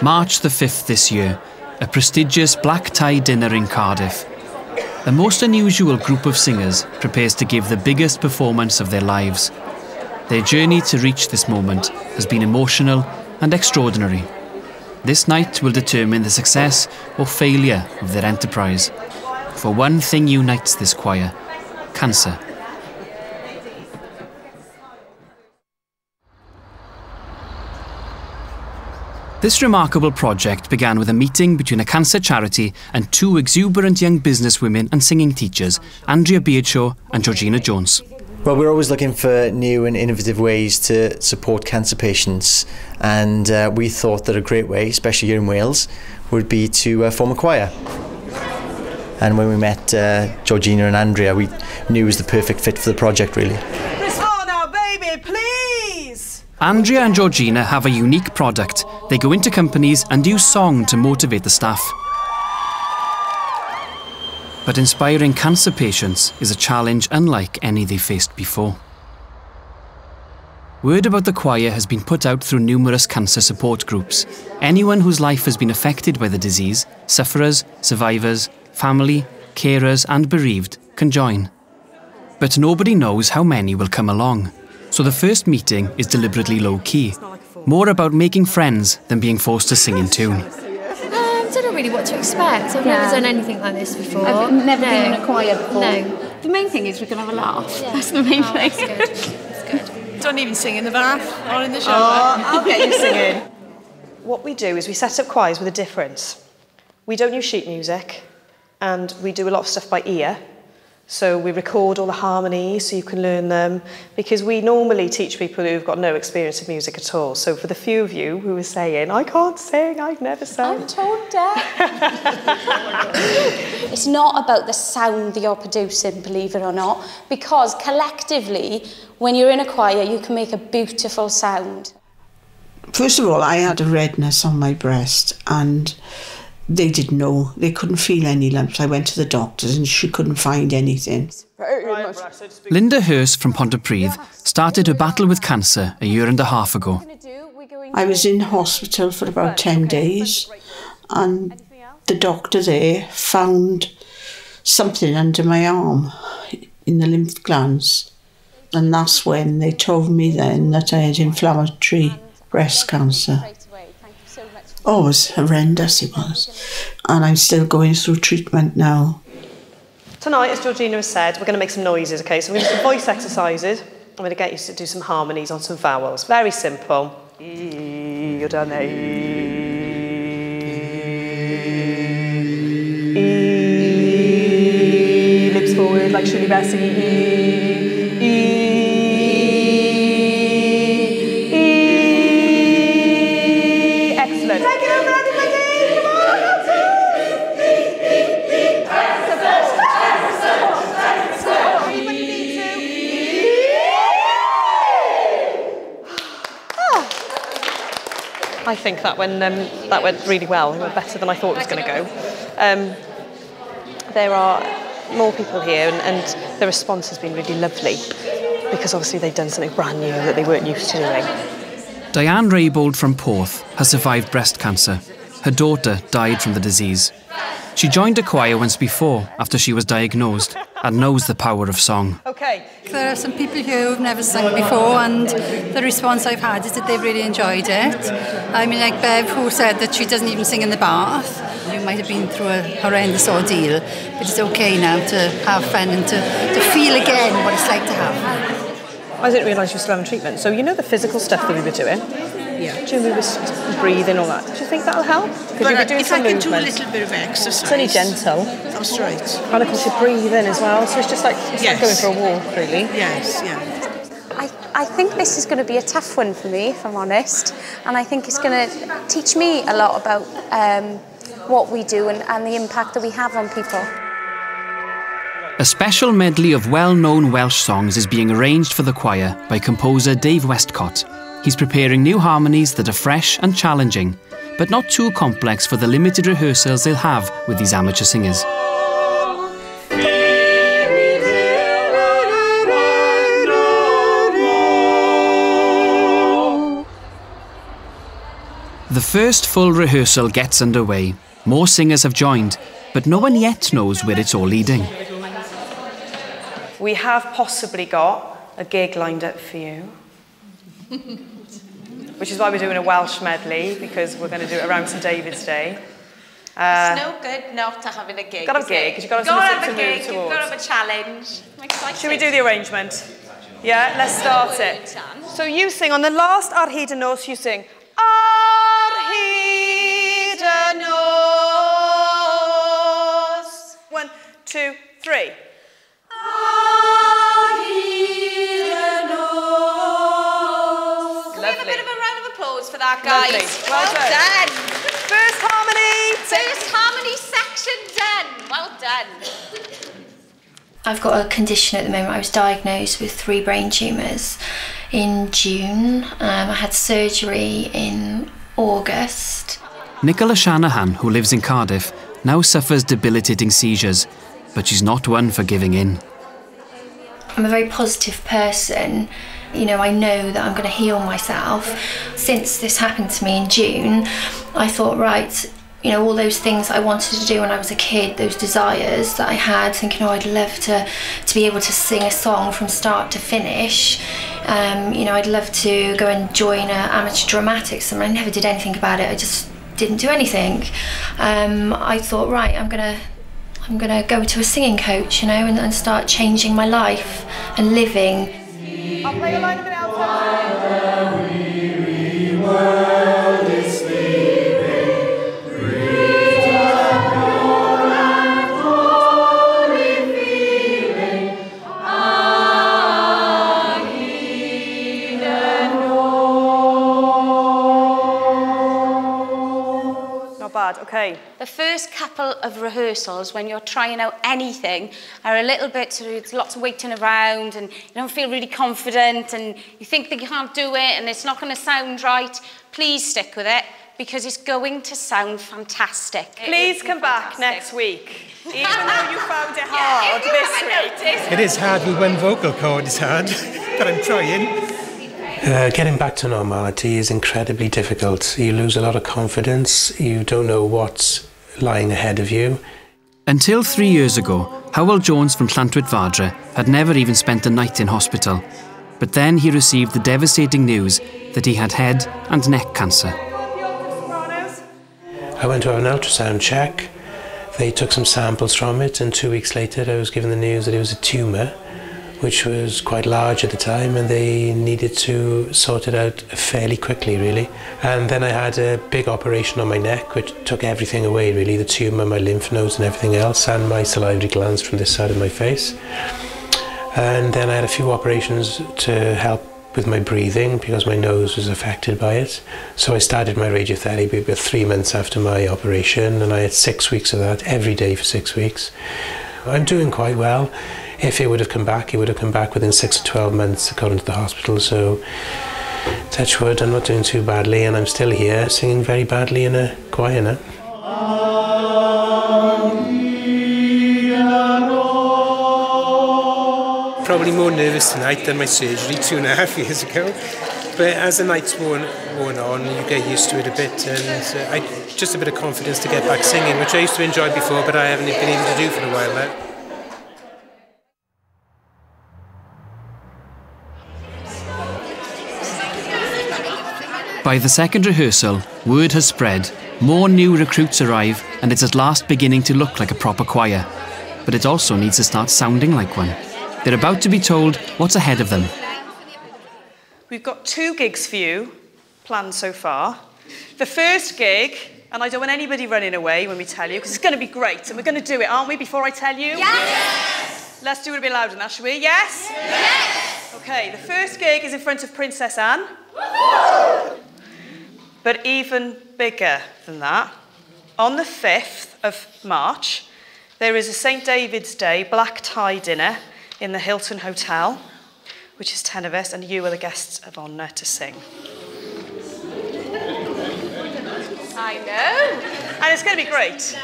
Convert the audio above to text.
March the 5th this year, a prestigious black tie dinner in Cardiff. A most unusual group of singers prepares to give the biggest performance of their lives. Their journey to reach this moment has been emotional and extraordinary. This night will determine the success or failure of their enterprise. For one thing unites this choir: cancer. This remarkable project began with a meeting between a cancer charity and two exuberant young businesswomen and singing teachers, Andrea Beardshaw and Georgina Jones. Well, we're always looking for new and innovative ways to support cancer patients, and we thought that a great way, especially here in Wales, would be to form a choir. And when we met Georgina and Andrea, we knew it was the perfect fit for the project, really. Andrea and Georgina have a unique product. They go into companies and use song to motivate the staff. But inspiring cancer patients is a challenge unlike any they faced before. Word about the choir has been put out through numerous cancer support groups. Anyone whose life has been affected by the disease, sufferers, survivors, family, carers and bereaved, can join. But nobody knows how many will come along. So the first meeting is deliberately low-key, more about making friends than being forced to sing in tune. I don't know really what to expect. I've never done anything like this before. I've never been in a choir before. No. The main thing is we're going to have a laugh. Yeah. That's the main thing. That's good. Don't even sing in the bath or in the shower. Oh, I'll get you singing. What we do is we set up choirs with a difference. We don't use sheet music, and we do a lot of stuff by ear. So we record all the harmonies so you can learn them, because we normally teach people who've got no experience of music at all. So for the few of you who are saying, I can't sing, I've never sung. I'm tone deaf. It's not about the sound that you're producing, believe it or not, because collectively, when you're in a choir, you can make a beautiful sound. First of all, I had a redness on my breast, and they didn't know. They couldn't feel any lumps. I went to the doctors and she couldn't find anything. Linda Hurst from Pontypridd started her battle with cancer a year and a half ago. I was in hospital for about 10 days, and the doctor there found something under my arm in the lymph glands, and that's when they told me then that I had inflammatory breast cancer. Oh, it was horrendous, it was. And I'm still going through treatment now. Tonight, as Georgina has said, we're going to make some noises, okay? So we're going to do some voice exercises. I'm going to get you to do some harmonies on some vowels. Very simple. E, you're done there. E, lips forward like Shirley Bassey. I think that went really well. It went better than I thought it was going to go. There are more people here, and the response has been really lovely, because obviously they've done something brand new that they weren't used to doing. Diane Raybould from Porth has survived breast cancer. Her daughter died from the disease. She joined a choir once before after she was diagnosed and knows the power of song. Okay. There are some people here who've never sung before, and the response I've had is that they've really enjoyed it. I mean, like Bev, who said that she doesn't even sing in the bath. You might have been through a horrendous ordeal, but it's okay now to have fun and to feel again what it's like to have. I didn't realise you were still having treatment. So you know the physical stuff that we were doing? Yeah. Do we were breathing, all that? Do you think that'll help? Because you'll be doing some movement. If I can do a little bit of exercise. It's only gentle. That's right. And of course you're breathing as well, so it's just like, like going for a walk, really. Yes, yeah. I think this is going to be a tough one for me, if I'm honest, and I think it's going to teach me a lot about what we do and the impact that we have on people. A special medley of well-known Welsh songs is being arranged for the choir by composer Dave Westcott. He's preparing new harmonies that are fresh and challenging, but not too complex for the limited rehearsals they'll have with these amateur singers. The first full rehearsal gets underway. More singers have joined, but no one yet knows where it's all leading. We have possibly got a gig lined up for you, which is why we're doing a Welsh medley, because we're going to do it around St David's Day. It's no good not to having a gig. Got to have a gig, because you've got to have something to move towards. You've got to have a challenge. Should we do the arrangement? Yeah, let's start it. So you sing on the last Ar hyd y nos, you sing Ar hyd y nos. 1, 2, 3. Ar hyd y nos. Can we have a bit of a round of applause for that, guys? Lovely. Well done. First harmony. First harmony section done. Well done. I've got a condition at the moment. I was diagnosed with 3 brain tumours in June. I had surgery in August. Nicola Shanahan, who lives in Cardiff, now suffers debilitating seizures, but she's not one for giving in. I'm a very positive person. You know, I know that I'm going to heal myself. Since this happened to me in June, I thought, right, you know, all those things I wanted to do when I was a kid, those desires that I had, thinking, oh, I'd love to be able to sing a song from start to finish. You know, I'd love to go and join amateur dramatics, and I never did anything about it. I just didn't do anything. I thought, right, I'm gonna go to a singing coach, you know, and start changing my life and living. I'll play a line of it out. Okay. The first couple of rehearsals, when you're trying out anything, are a little bit, there's lots of waiting around and you don't feel really confident and you think that you can't do it and it's not going to sound right. Please stick with it, because it's going to sound fantastic. Please come back next week, even though you found it hard this week. It is hard with one vocal cord, it's hard, but I'm trying. Getting back to normality is incredibly difficult. You lose a lot of confidence. You don't know what's lying ahead of you. Until 3 years ago, Howell Jones from Llantwit Fadra had never even spent a night in hospital. But then he received the devastating news that he had head and neck cancer. I went to have an ultrasound check. They took some samples from it, and 2 weeks later I was given the news that it was a tumour, which was quite large at the time, and they needed to sort it out fairly quickly, really. And then I had a big operation on my neck, which took everything away, really, the tumour, my lymph nodes and everything else, and my salivary glands from this side of my face. And then I had a few operations to help with my breathing, because my nose was affected by it. So I started my radiotherapy about 3 months after my operation, and I had 6 weeks of that every day for 6 weeks. I'm doing quite well. If it would have come back, it would have come back within 6 to 12 months, according to the hospital. So, touch wood, I'm not doing too badly, and I'm still here, singing very badly in a choir now. Probably more nervous tonight than my surgery 2.5 years ago. But as the night's worn on, you get used to it a bit, and just a bit of confidence to get back singing, which I used to enjoy before, but I haven't been able to do for a while now. By the second rehearsal, word has spread, more new recruits arrive, and it's at last beginning to look like a proper choir. But it also needs to start sounding like one. They're about to be told what's ahead of them. We've got 2 gigs for you planned so far. The first gig, and I don't want anybody running away when we tell you, because it's going to be great, and we're going to do it, aren't we, before I tell you? Yes! Let's do it a bit louder than that, shall we? Yes? Yes! Okay, the first gig is in front of Princess Anne. But even bigger than that, on the 5th of March, there is a St David's Day black tie dinner in the Hilton Hotel, which is 10 of us, and you are the guests of honour to sing. I know. And it's going to be great.